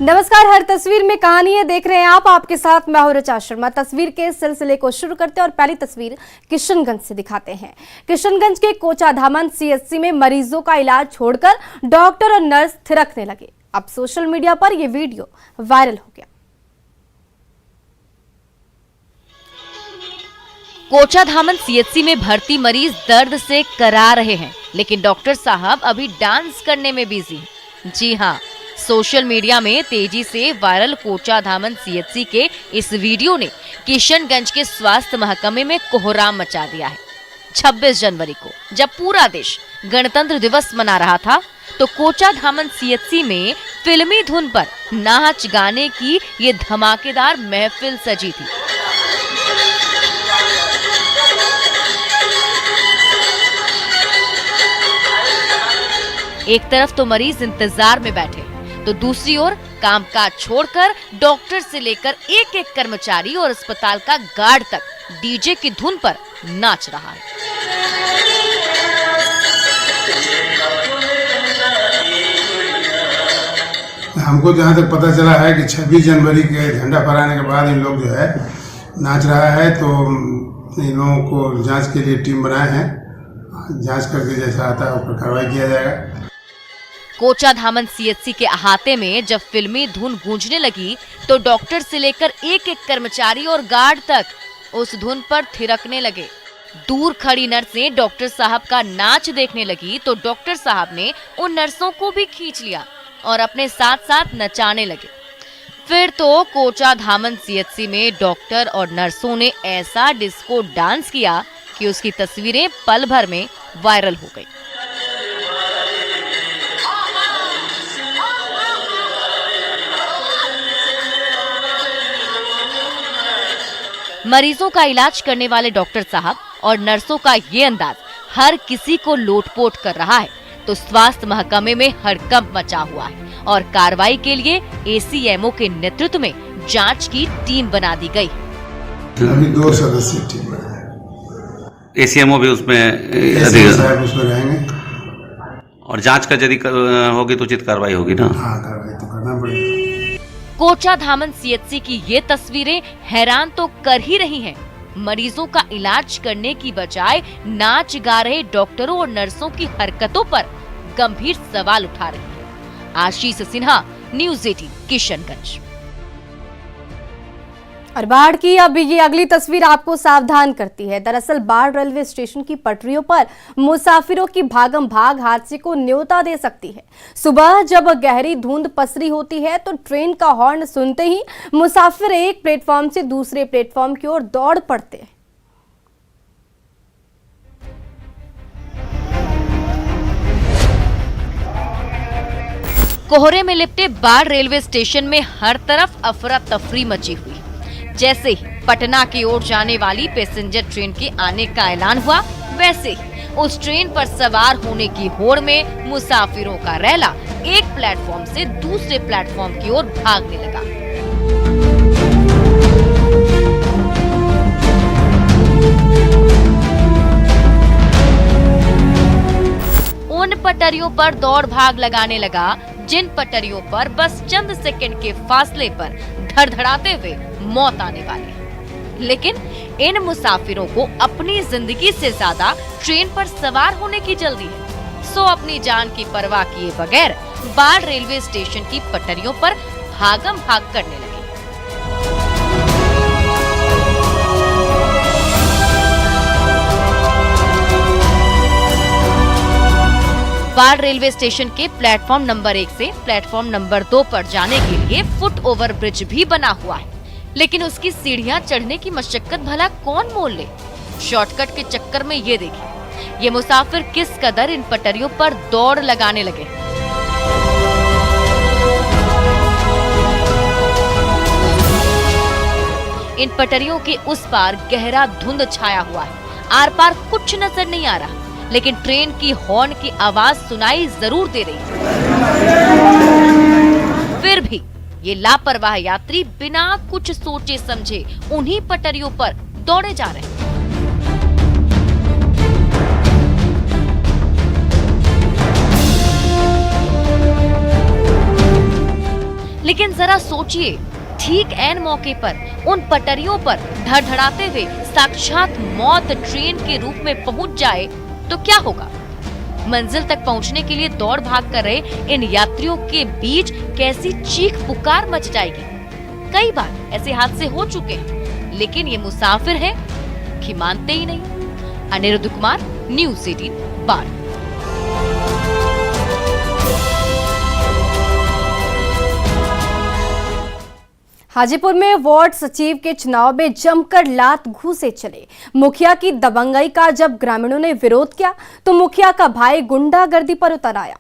नमस्कार, हर तस्वीर में कहानी है। देख रहे हैं आप, आपके साथ मैं हूं ऋचा शर्मा। तस्वीर के सिलसिले को शुरू करते हैं और पहली तस्वीर किशनगंज से दिखाते हैं। किशनगंज के कोचाधामन सीएचसी में मरीजों का इलाज छोड़कर डॉक्टर और नर्स थिरकने लगे। अब सोशल मीडिया पर यह वीडियो वायरल हो गया। कोचाधामन सीएचसी में भर्ती मरीज दर्द से करा रहे हैं, लेकिन डॉक्टर साहब अभी डांस करने में बिजी। जी हाँ, सोशल मीडिया में तेजी से वायरल कोचाधामन सीएचसी के इस वीडियो ने किशनगंज के स्वास्थ्य महकमे में कोहराम मचा दिया है। 26 जनवरी को जब पूरा देश गणतंत्र दिवस मना रहा था, तो कोचाधामन सीएचसी में फिल्मी धुन पर नाच गाने की ये धमाकेदार महफिल सजी थी। एक तरफ तो मरीज इंतजार में बैठे, तो दूसरी ओर कामकाज छोड़कर डॉक्टर से लेकर एक एक कर्मचारी और अस्पताल का गार्ड तक डीजे की धुन पर नाच रहा है। हमको जहाँ तक पता चला है कि 26 जनवरी के झंडा फहराने के बाद इन लोग जो है नाच रहा है, तो इन लोगों को जांच के लिए टीम बनाए हैं। जांच करके जैसा आता है उस पर कार्रवाई किया जाएगा। कोचाधामन सीएचसी के अहाते में जब फिल्मी धुन गूंजने लगी, तो डॉक्टर से लेकर एक एक कर्मचारी और गार्ड तक उस धुन पर थिरकने लगे। दूर खड़ी नर्सें डॉक्टर साहब का नाच देखने लगी, तो डॉक्टर साहब ने उन नर्सों को भी खींच लिया और अपने साथ साथ नचाने लगे। फिर तो कोचाधामन सीएचसी में डॉक्टर और नर्सों ने ऐसा डिस्को डांस किया कि उसकी तस्वीरें पल भर में वायरल हो गई। मरीजों का इलाज करने वाले डॉक्टर साहब और नर्सों का ये अंदाज हर किसी को लोटपोट कर रहा है, तो स्वास्थ्य महकमे में हड़कंप मचा हुआ है और कार्रवाई के लिए एसीएमओ के नेतृत्व में जांच की टीम बना दी गई। अभी 2 सदस्य टीम है। एसीएमओ भी उसमें रहेंगे और जांच का यदि होगी तो उचित कार्रवाई होगी ना। हाँ, कार्रवाई तो करना पड़ेगा। कोचाधामन सीएचसी की ये तस्वीरें हैरान तो कर ही रही हैं। मरीजों का इलाज करने की बजाय नाच गा रहे डॉक्टरों और नर्सों की हरकतों पर गंभीर सवाल उठा रही है। आशीष सिन्हा, न्यूज़ 18 किशनगंज। और बाढ़ की अब ये अगली तस्वीर आपको सावधान करती है। दरअसल बाढ़ रेलवे स्टेशन की पटरियों पर मुसाफिरों की भागम भाग हादसे को न्योता दे सकती है। सुबह जब गहरी धुंध पसरी होती है, तो ट्रेन का हॉर्न सुनते ही मुसाफिर एक प्लेटफॉर्म से दूसरे प्लेटफॉर्म की ओर दौड़ पड़ते हैं। कोहरे में लिपटे बाढ़ रेलवे स्टेशन में हर तरफ अफरा तफरी मची हुई। जैसे ही पटना की ओर जाने वाली पैसेंजर ट्रेन के आने का ऐलान हुआ, वैसे ही उस ट्रेन पर सवार होने की होड़ में मुसाफिरों का रैला एक प्लेटफॉर्म से दूसरे प्लेटफॉर्म की ओर भागने लगा। उन पटरियों पर दौड़ भाग लगाने लगा जिन पटरियों पर बस चंद सेकंड के फासले पर धड़धड़ाते हुए मौत आने वाली है। लेकिन इन मुसाफिरों को अपनी जिंदगी से ज्यादा ट्रेन पर सवार होने की जल्दी है, सो अपनी जान की परवाह किए बगैर बाढ़ रेलवे स्टेशन की पटरियों पर भागम भाग करने लगे। बाढ़ रेलवे स्टेशन के प्लेटफॉर्म नंबर 1 से प्लेटफॉर्म नंबर 2 पर जाने के लिए फुट ओवर ब्रिज भी बना हुआ है, लेकिन उसकी सीढ़ियां चढ़ने की मशक्कत भला कौन मोल ले। शॉर्टकट के चक्कर में ये देखिए, ये मुसाफिर किस कदर इन पटरियों पर दौड़ लगाने लगे। इन पटरियों के उस पार गहरा धुंध छाया हुआ है, आर पार कुछ नजर नहीं आ रहा, लेकिन ट्रेन की हॉर्न की आवाज सुनाई जरूर दे रही है। फिर भी ये लापरवाह यात्री बिना कुछ सोचे समझे उन्हीं पटरियों पर दौड़े जा रहे हैं। लेकिन जरा सोचिए, ठीक ऐन मौके पर उन पटरियों पर धड़धड़ाते हुए साक्षात मौत ट्रेन के रूप में पहुंच जाए तो क्या होगा? मंजिल तक पहुंचने के लिए दौड़ भाग कर रहे इन यात्रियों के बीच कैसी चीख पुकार मच जाएगी। कई बार ऐसे हादसे हो चुके हैं, लेकिन ये मुसाफिर हैं कि मानते ही नहीं। अनिरुद्ध कुमार, न्यूज़ 18 बाढ़। हाजीपुर में वार्ड सचिव के चुनाव में जमकर लात घूंसे चले। मुखिया की दबंगई का जब ग्रामीणों ने विरोध किया तो मुखिया का भाई गुंडागर्दी पर उतर आया।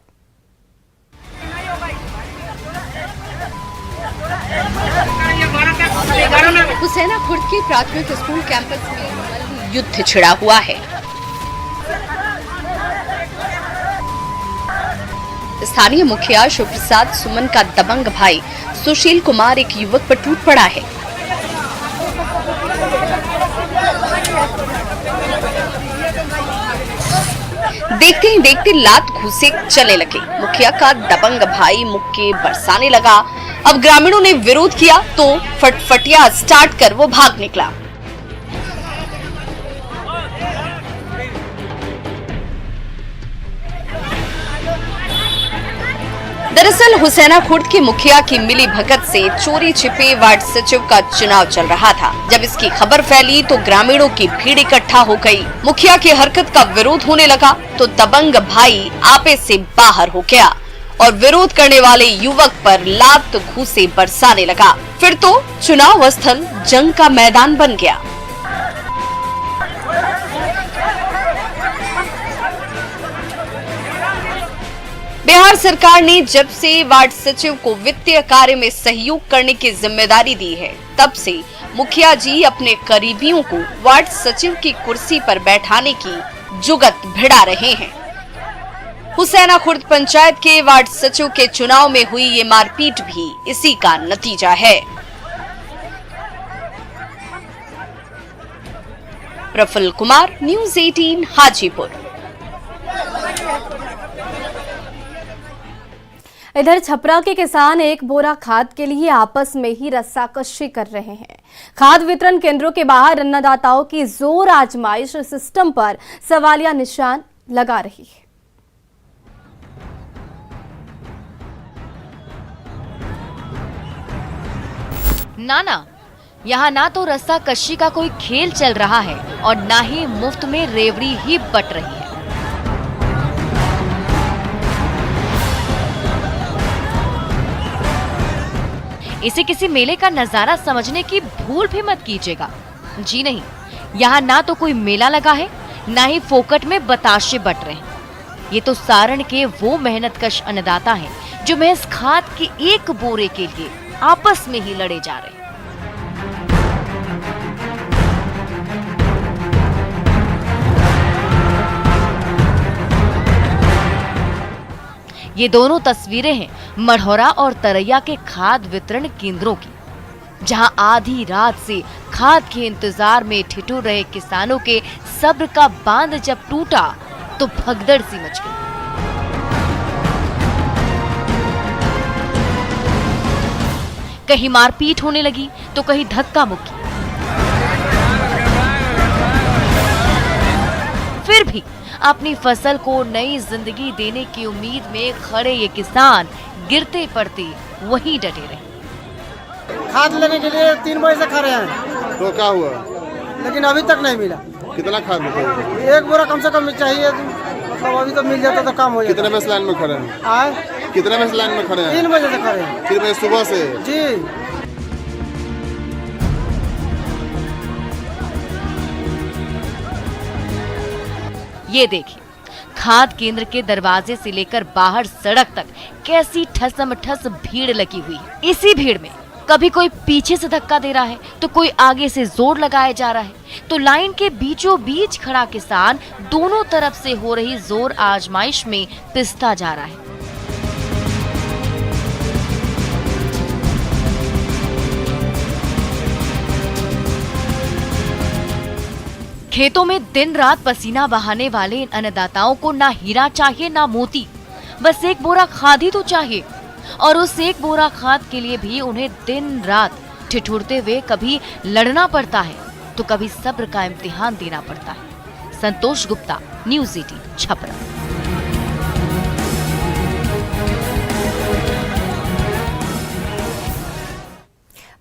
हुसैना खुर्द के प्राथमिक स्कूल कैंपस में युद्ध छिड़ा हुआ है। स्थानीय मुखिया शिव प्रसाद सुमन का दबंग भाई सुशील कुमार एक युवक पर टूट पड़ा है। देखते ही देखते लात घूंसे चलने लगे। मुखिया का दबंग भाई मुक्के बरसाने लगा। अब ग्रामीणों ने विरोध किया तो फटफटिया स्टार्ट कर वो भाग निकला। दरअसल हुसैना खुर्द के मुखिया की मिली भगत से चोरी छिपे वार्ड सचिव का चुनाव चल रहा था। जब इसकी खबर फैली तो ग्रामीणों की भीड़ इकट्ठा हो गई। मुखिया की हरकत का विरोध होने लगा तो दबंग भाई आपे से बाहर हो गया और विरोध करने वाले युवक पर लात घूंसे बरसाने लगा। फिर तो चुनाव स्थल जंग का मैदान बन गया। बिहार सरकार ने जब से वार्ड सचिव को वित्तीय कार्य में सहयोग करने की जिम्मेदारी दी है, तब से मुखिया जी अपने करीबियों को वार्ड सचिव की कुर्सी पर बैठाने की जुगत भिड़ा रहे हैं। हुसैना खुर्द पंचायत के वार्ड सचिव के चुनाव में हुई ये मारपीट भी इसी का नतीजा है। प्रफुल्ल कुमार, न्यूज़ 18 हाजीपुर। इधर छपरा के किसान एक बोरा खाद के लिए आपस में ही रस्साकशी कर रहे हैं। खाद वितरण केंद्रों के बाहर अन्नदाताओं की जोर आजमाइश सिस्टम पर सवालिया निशान लगा रही है। ना, यहाँ ना तो रस्साकशी का कोई खेल चल रहा है और ना ही मुफ्त में रेवड़ी ही बट रही है। इसे किसी मेले का नजारा समझने की भूल भी मत कीजिएगा। जी नहीं, यहाँ ना तो कोई मेला लगा है, ना ही फोकट में बताशे बट रहे हैं। ये तो सारण के वो मेहनतकश अन्नदाता हैं जो महज खाद के एक बोरे के लिए आपस में ही लड़े जा रहे हैं। ये दोनों तस्वीरें हैं मढ़ौरा और तरैया के खाद वितरण केंद्रों की, जहां आधी रात से खाद के इंतजार में ठिठुर रहे किसानों के सब्र का बांध जब टूटा तो भगदड़ सी मच गई। कहीं मारपीट होने लगी तो कहीं धक्का मुक्की। फिर भी अपनी फसल को नई जिंदगी देने की उम्मीद में खड़े ये किसान गिरते पड़ते वहीं डटे रहे। खाद लेने के लिए 3 बजे से खड़े हैं। तो क्या हुआ? लेकिन अभी तक नहीं मिला। कितना खाद मिला? 1 बोरा कम से कम चाहिए। मतलब अभी तो मिल जाता तो काम हो जाता। कितने बजे लाइन में खड़े हैं? आए? कितने बजे लाइन में खड़े हैं? 3 बजे से खड़े हैं। 3 बजे सुबह से? जी। ये देखिए, खाद केंद्र के दरवाजे से लेकर बाहर सड़क तक कैसी ठसम-ठस भीड़ लगी हुई है। इसी भीड़ में कभी कोई पीछे से धक्का दे रहा है तो कोई आगे से जोर लगाया जा रहा है। तो लाइन के बीचों बीच खड़ा किसान दोनों तरफ से हो रही जोर आजमाइश में पिसता जा रहा है। खेतों में दिन रात पसीना बहाने वाले इन अन्नदाताओं को ना हीरा चाहिए ना मोती, बस एक बोरा खाद ही तो चाहिए। और उस एक बोरा खाद के लिए भी उन्हें दिन रात ठिठुरते हुए कभी लड़ना पड़ता है तो कभी सब्र का इम्तिहान देना पड़ता है। संतोष गुप्ता, न्यूज़ 18 छपरा।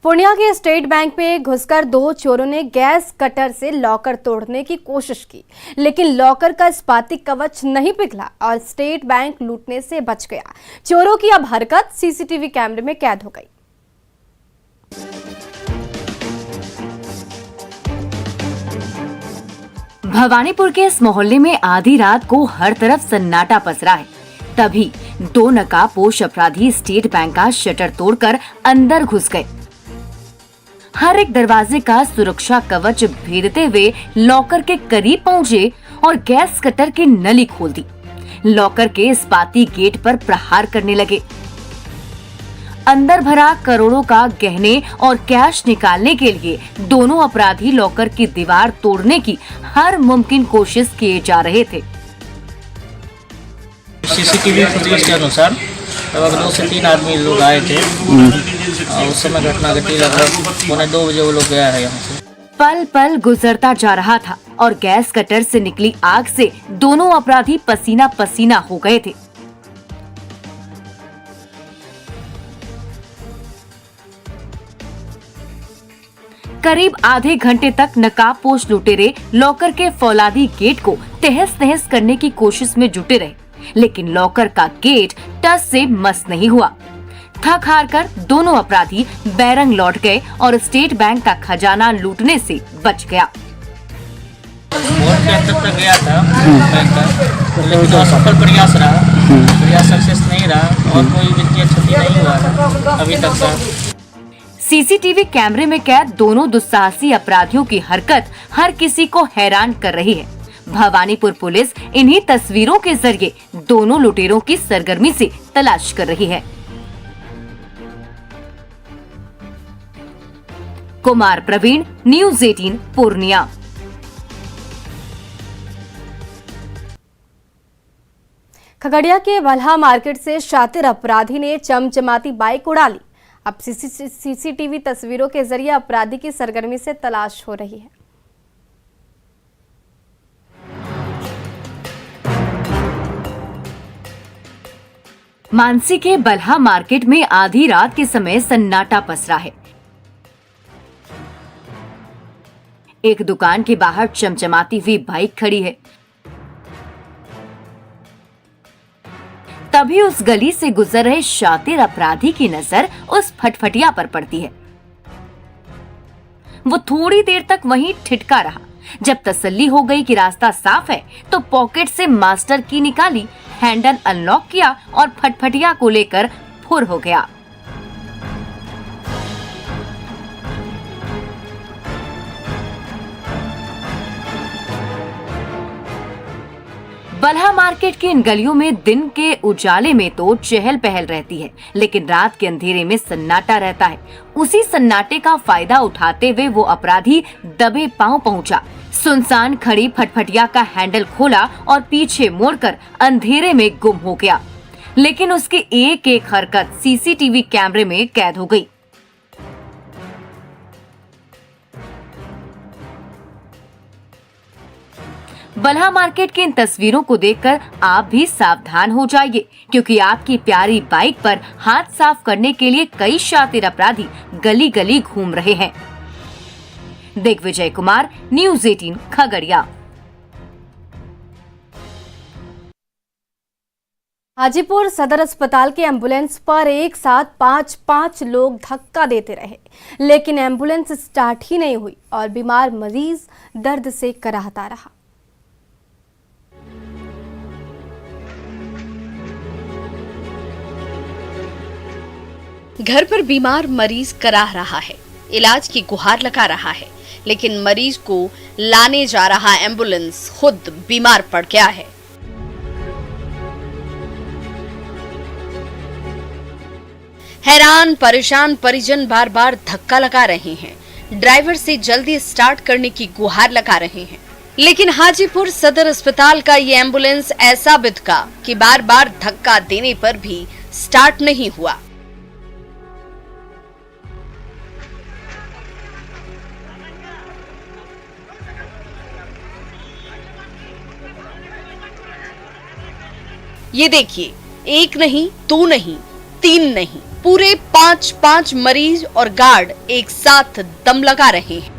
पूर्णिया के स्टेट बैंक में घुसकर 2 चोरों ने गैस कटर से लॉकर तोड़ने की कोशिश की, लेकिन लॉकर का इस्पाती कवच नहीं पिघला और स्टेट बैंक लूटने से बच गया। चोरों की अब हरकत सीसीटीवी कैमरे में कैद हो गई। भवानीपुर के इस मोहल्ले में आधी रात को हर तरफ सन्नाटा पसरा है। तभी 2 नकाबपोश अपराधी स्टेट बैंक का शटर तोड़कर अंदर घुस गए। हर एक दरवाजे का सुरक्षा कवच भेदते हुए लॉकर के करीब पहुंचे और गैस कटर की नली खोल दी। लॉकर के इस्पाती गेट पर प्रहार करने लगे। अंदर भरा करोड़ों का गहने और कैश निकालने के लिए दोनों अपराधी लॉकर की दीवार तोड़ने की हर मुमकिन कोशिश किए जा रहे थे। सीसीटीवी फुटेज के अनुसार लगभग 2 से 3 आदमी लोग आए थे और उस समय घटना घटी लगभग 1:45 बजे वो लोग गया है यहाँ से। पल पल गुजरता जा रहा था और गैस कटर से निकली आग से दोनों अपराधी पसीना पसीना हो गए थे। करीब आधे घंटे तक नकाबपोश लुटेरे लॉकर के फौलादी गेट को तहस नहस करने की कोशिश में जुटे रहे, लेकिन लॉकर का गेट टस से मस नहीं हुआ। थक हार कर दोनों अपराधी बैरंग लौट गए और स्टेट बैंक का खजाना लूटने से बच गया। वोट के अंदर तक गया था बैंक का, लेकिन असफल प्रयास रहा, प्रयास सक्सेस नहीं रहा और कोई वित्तीय क्षति नहीं हुआ अभी तक का। सीसीटीवी कैमरे में कैद दोनों दुस्साहसी अपराधियों की हरकत हर किसी को हैरान कर रही है। भवानीपुर पुलिस इन्हीं तस्वीरों के जरिए दोनों लुटेरों की सरगर्मी से तलाश कर रही है। कुमार प्रवीण, न्यूज़ 18 पूर्णिया। खगड़िया के बल्हा मार्केट से शातिर अपराधी ने चमचमाती बाइक उड़ा ली। अब सीसीटीवी तस्वीरों के जरिए अपराधी की सरगर्मी से तलाश हो रही है। मानसी के बल्हा मार्केट में आधी रात के समय सन्नाटा पसरा है। एक दुकान के बाहर चमचमाती हुई बाइक खड़ी है। तभी उस गली से गुजर रहे शातिर अपराधी की नजर उस फटफटिया पर पड़ती है। वो थोड़ी देर तक वहीं ठिठका रहा। जब तसल्ली हो गई कि रास्ता साफ है तो पॉकेट से मास्टर की निकाली, हैंडल अनलॉक किया और फटफटिया को लेकर फुर हो गया। बल्हा मार्केट की इन गलियों में दिन के उजाले में तो चहल पहल रहती है, लेकिन रात के अंधेरे में सन्नाटा रहता है। उसी सन्नाटे का फायदा उठाते हुए वो अपराधी दबे पांव पहुंचा। सुनसान खड़ी फटफटिया का हैंडल खोला और पीछे मोड़कर अंधेरे में गुम हो गया। लेकिन उसकी एक एक हरकत सीसीटीवी कैमरे में कैद हो गई। बल्हा मार्केट की इन तस्वीरों को देखकर आप भी सावधान हो जाइए, क्योंकि आपकी प्यारी बाइक पर हाथ साफ करने के लिए कई शातिर अपराधी गली गली घूम रहे हैं। दिग्विजय कुमार, न्यूज़ 18 खगड़िया। हाजीपुर सदर अस्पताल के एम्बुलेंस पर एक साथ 5 लोग धक्का देते रहे, लेकिन एम्बुलेंस स्टार्ट ही नहीं हुई और बीमार मरीज दर्द से कराहता रहा। घर पर बीमार मरीज कराह रहा है, इलाज की गुहार लगा रहा है, लेकिन मरीज को लाने जा रहा एम्बुलेंस खुद बीमार पड़ गया है। हैरान परेशान परिजन बार बार धक्का लगा रहे हैं, ड्राइवर से जल्दी स्टार्ट करने की गुहार लगा रहे हैं, लेकिन हाजीपुर सदर अस्पताल का ये एम्बुलेंस ऐसा बिदका कि बार बार धक्का देने पर भी स्टार्ट नहीं हुआ। ये देखिए, एक नहीं, दो नहीं, तीन नहीं, पूरे 5 मरीज और गार्ड एक साथ दम लगा रहे हैं।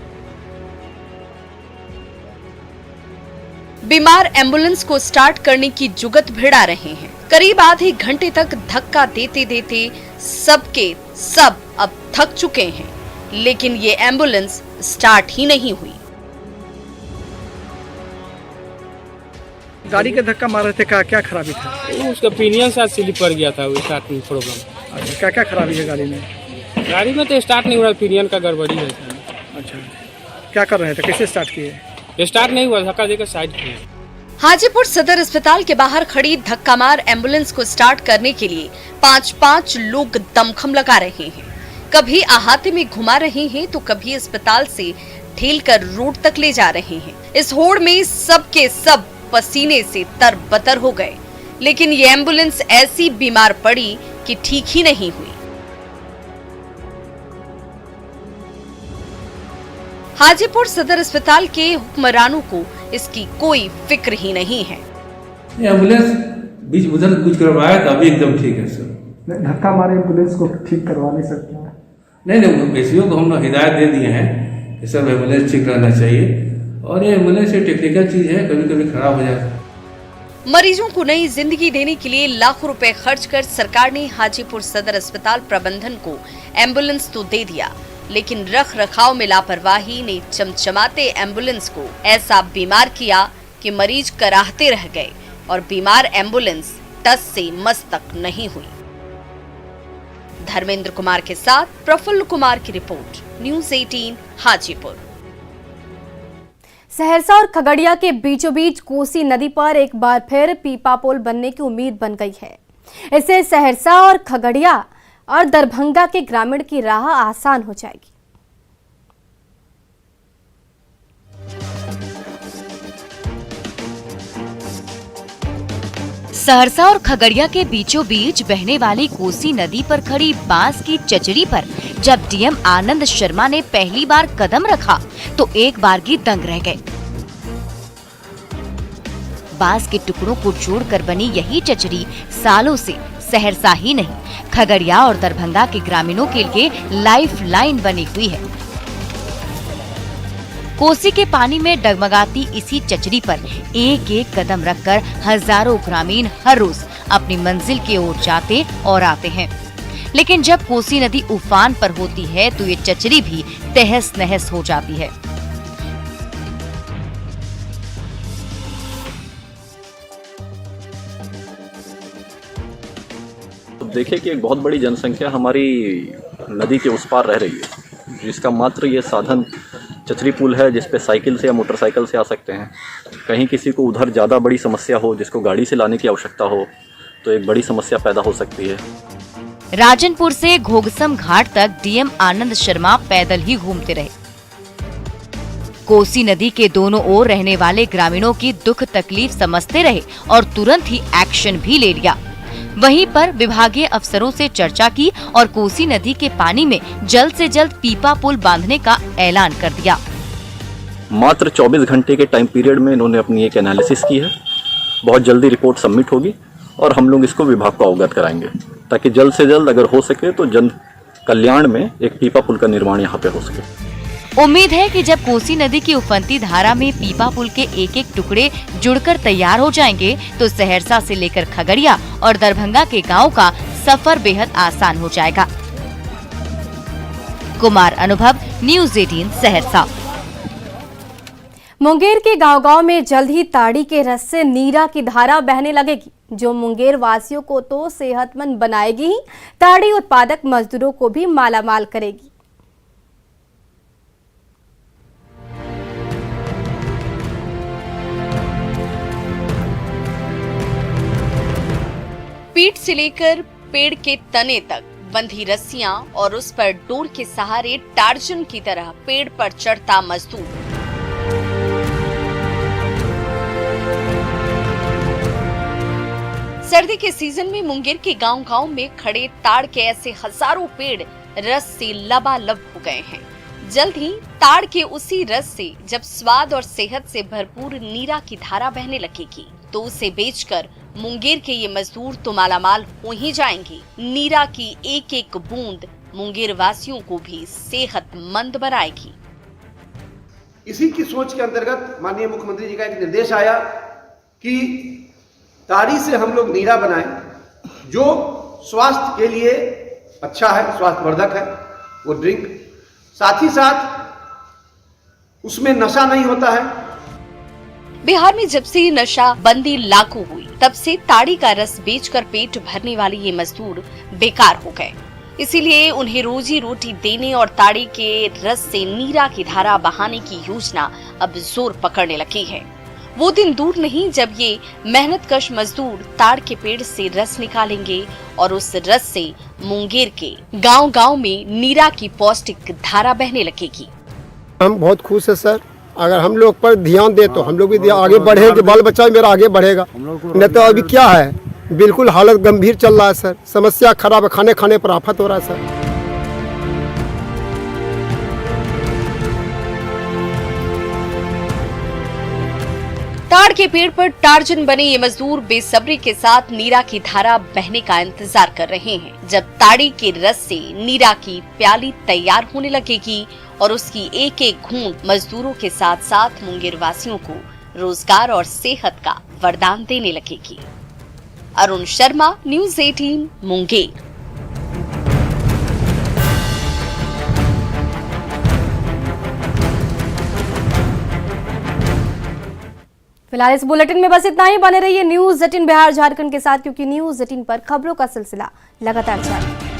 बीमार एम्बुलेंस को स्टार्ट करने की जुगत भिड़ा रहे हैं। करीब आधे घंटे तक धक्का देते देते सबके सब अब थक चुके हैं, लेकिन ये एम्बुलेंस स्टार्ट ही नहीं हुई। गाड़ी के धक्का मार रहे थे, क्या खराबी था? उसका पिनियन शायद स्लिप कर गया था, वो स्टार्टिंग प्रॉब्लम। अच्छा, क्या खराबी है गाड़ी में? गाड़ी में तो स्टार्ट नहीं हो रहा, पिनियन का गड़बड़ी है। अच्छा, क्या कर रहे थे, कैसे स्टार्ट किए? स्टार्ट नहीं हुआ, धक्का देकर साइड किए। हाजीपुर सदर अस्पताल के बाहर खड़ी धक्का मार एम्बुलेंस को स्टार्ट करने के लिए 5 लोग दमखम लगा रहे हैं। कभी अहाते में घुमा रहे हैं तो कभी अस्पताल से ठेलकर रोड तक ले जा रहे हैं। इस होड़ में सबके सब पसीने से तरबतर हो गए, लेकिन ये एम्बुलेंस ऐसी बीमार पड़ी कि ठीक ही नहीं हुई। हाजीपुर सदर अस्पताल के हुक्मरानों को इसकी कोई फिक्र ही नहीं है। एम्बुलेंस बीच बुधन कुछ करवाया था, अभी एकदम ठीक है सर। धक्का मारे एम्बुलेंस को ठीक करवा नहीं सकते? नहीं, बेसियों को हम लोग हिदायत दे दिए हैं कि सब एम्बुलेंस ठीक रहना चाहिए, और ये एम्बुलेंस एक टेक्निकल चीज है, कभी कभी खराब हो जाता है। मरीजों को नई जिंदगी देने के लिए लाखों रुपए खर्च कर सरकार ने हाजीपुर सदर अस्पताल प्रबंधन को एम्बुलेंस तो दे दिया, लेकिन रख रखाव में लापरवाही ने चमचमाते एम्बुलेंस को ऐसा बीमार किया कि मरीज कराहते रह गए और बीमार एम्बुलेंस टस से मस तक नहीं हुई। धर्मेंद्र कुमार के साथ प्रफुल्ल कुमार की रिपोर्ट, न्यूज़ 18 हाजीपुर। सहरसा और खगड़िया के बीचों बीच कोसी नदी पर एक बार फिर पीपा पुल बनने की उम्मीद बन गई है। इससे सहरसा और खगड़िया और दरभंगा के ग्रामीण की राह आसान हो जाएगी। सहरसा और खगड़िया के बीचों बीच बहने वाली कोसी नदी पर खड़ी बांस की चचड़ी पर जब डीएम आनंद शर्मा ने पहली बार कदम रखा तो एक बारगी दंग रह गए। बांस के टुकड़ों को जोड़कर बनी यही चचड़ी सालों से सहरसा ही नहीं, खगड़िया और दरभंगा के ग्रामीणों के लिए लाइफ लाइन बनी हुई है। कोसी के पानी में डगमगाती इसी चचड़ी पर एक एक कदम रखकर हजारों ग्रामीण हर रोज अपनी मंजिल की ओर जाते और आते हैं। लेकिन जब कोसी नदी उफान पर होती है तो ये चचड़ी भी तहस नहस हो जाती है। तो देखिए कि एक बहुत बड़ी जनसंख्या हमारी नदी के उस पार रह रही है, जिसका मात्र ये साधन चचरी पुल है, जिस पे साइकिल से या मोटरसाइकिल से आ सकते हैं। कहीं किसी को उधर ज़्यादा बड़ी समस्या हो, जिसको गाड़ी से लाने की आवश्यकता हो, तो एक बड़ी समस्या पैदा हो सकती है। राजनपुर से घोगसम घाट तक डीएम आनंद शर्मा पैदल ही घूमते रहे। कोसी नदी के दोनों ओर रहने वाले ग्रामीणों की दुख तकलीफ समझते रहे और तुरंत ही एक्शन भी ले लिया। वहीं पर विभागीय अफसरों से चर्चा की और कोसी नदी के पानी में जल्द से जल्द पीपा पुल बांधने का ऐलान कर दिया। मात्र 24 घंटे के टाइम पीरियड में इन्होंने अपनी एक एनालिसिस की है। बहुत जल्दी रिपोर्ट सबमिट होगी और हम लोग इसको विभाग को अवगत कराएंगे, ताकि जल्द से जल्द अगर हो सके तो जन कल्याण में एक पीपा पुल का निर्माण यहाँ पे हो सके। उम्मीद है कि जब कोसी नदी की उफनती धारा में पीपा पुल के एक एक टुकड़े जुड़कर तैयार हो जाएंगे तो सहरसा से लेकर खगड़िया और दरभंगा के गांव का सफर बेहद आसान हो जाएगा। कुमार अनुभव, न्यूज़ 18 सहरसा। मुंगेर के गांव-गांव में जल्द ही ताड़ी के रस से नीरा की धारा बहने लगेगी, जो मुंगेर वासियों को तो सेहतमंद बनाएगी ही, ताड़ी उत्पादक मजदूरों को भी मालामाल करेगी। पीठ से लेकर पेड़ के तने तक बंधी रस्सियां और उस पर डोर के सहारे टार्जन की तरह पेड़ पर चढ़ता मजदूर। सर्दी के सीजन में मुंगेर के गांव-गांव में खड़े ताड़ के ऐसे हजारों पेड़ रस से लबालब हो गए हैं। जल्द ही ताड़ के उसी रस से जब स्वाद और सेहत से भरपूर नीरा की धारा बहने लगेगी तो उसे बेचकर मुंगेर के ये मजदूर तो मालामाल हो ही जाएंगे। नीरा की एक एक बूंद मुंगेर वासियों को भी सेहतमंद बनाएगी। इसी की सोच के अंतर्गत माननीय मुख्यमंत्री जी का एक निर्देश आया कि ताड़ी से हम लोग नीरा बनाएं जो स्वास्थ्य के लिए अच्छा है, स्वास्थ्यवर्धक है वो ड्रिंक, साथ ही साथ उसमें नशा नहीं होता है। बिहार में जब से ये नशा बंदी लागू हुई तब से ताड़ी का रस बेचकर पेट भरने वाले ये मजदूर बेकार हो गए। इसीलिए उन्हें रोजी रोटी देने और ताड़ी के रस से नीरा की धारा बहाने की योजना अब जोर पकड़ने लगी है। वो दिन दूर नहीं जब ये मेहनतकश मजदूर ताड़ के पेड़ से रस निकालेंगे और उस रस से मुंगेर के गांव-गांव में नीरा की पौष्टिक धारा बहने लगेगी। हम बहुत खुश है सर, अगर हम लोग पर ध्यान दे तो हम लोग भी आगे बढ़ेंगे, बाल बच्चा मेरा आगे बढ़ेगा। नहीं तो अभी क्या है, बिल्कुल हालत गंभीर चल रहा है सर, समस्या खराब है, खाने खाने पर आफत हो रहा है सर। ताड़ के पेड़ पर टार्जन बने ये मजदूर बेसब्री के साथ नीरा की धारा बहने का इंतजार कर रहे हैं। जब ताड़ी के रस से नीरा की प्याली तैयार होने लगेगी और उसकी एक एक घूंट मजदूरों के साथ साथ मुंगेर वासियों को रोजगार और सेहत का वरदान देने लगेगी। अरुण शर्मा, न्यूज़ 18 मुंगेर। फिलहाल इस बुलेटिन में बस इतना ही। बने रहिए न्यूज़ 18 बिहार झारखंड के साथ, क्योंकि न्यूज़ 18 पर खबरों का सिलसिला लगातार जारी है।